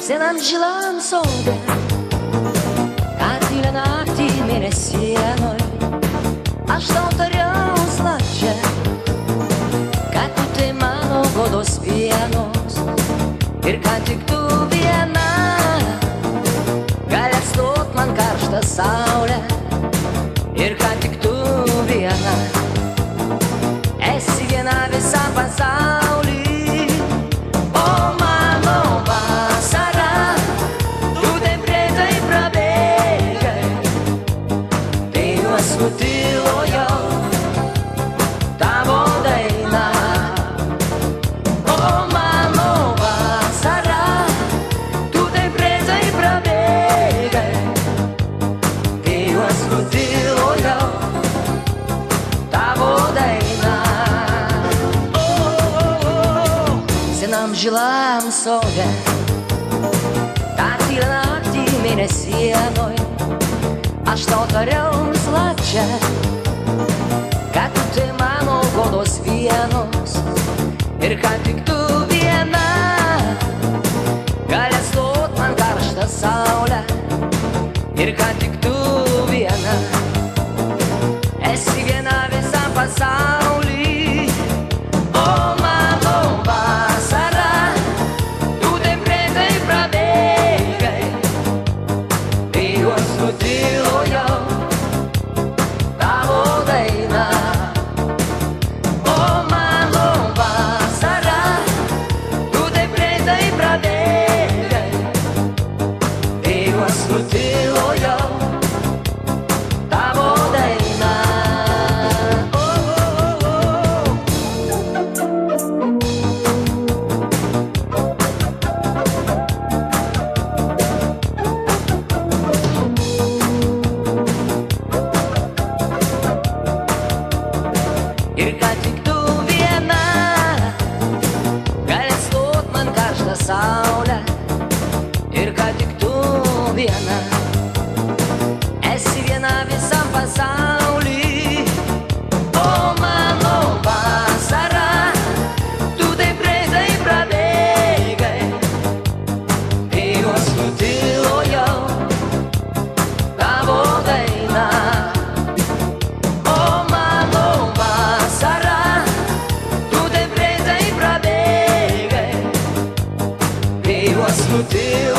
Senamcılan solda Cartile nati mereciano A što tariau slačia Kad tu tai mano godos vienos Ir kad tik tu viena Gali atstot man karštą saulę Ir kad tik tu viena Esi viena visam pasauly O mano vasara Tu taip greitai prabėgai Tai juos nutilo jau Tavo daina O mano vasara Tu taip greitai prabėgai Tai juos nutilo jau Tavo daina Senam žilam sode Cartile naktį mėnesienoj Aš tau tariau slačia Kad tu tai mano godos vienos Ir kad tik tu viena Gali atstot man karštą saulę Ir kad tik tu viena Esi viena visam pasauly O mano vasara Tu taip greitai prabėgai Tai juos nutilo jau Tavo daina O mano vasara Tu taip greitai prabėgai Tai juos nutilo jau Tavo daina Ir kad tik tu viena Gali atstot man karštą saulę Ir kad tik tu viena Esi viena visam pasauly O mano vasara Tu taip greitai prabėgai Tai juos nutilo jau Tavo daina O mano vasara Tu taip greitai prabėgai Tai juos nutilo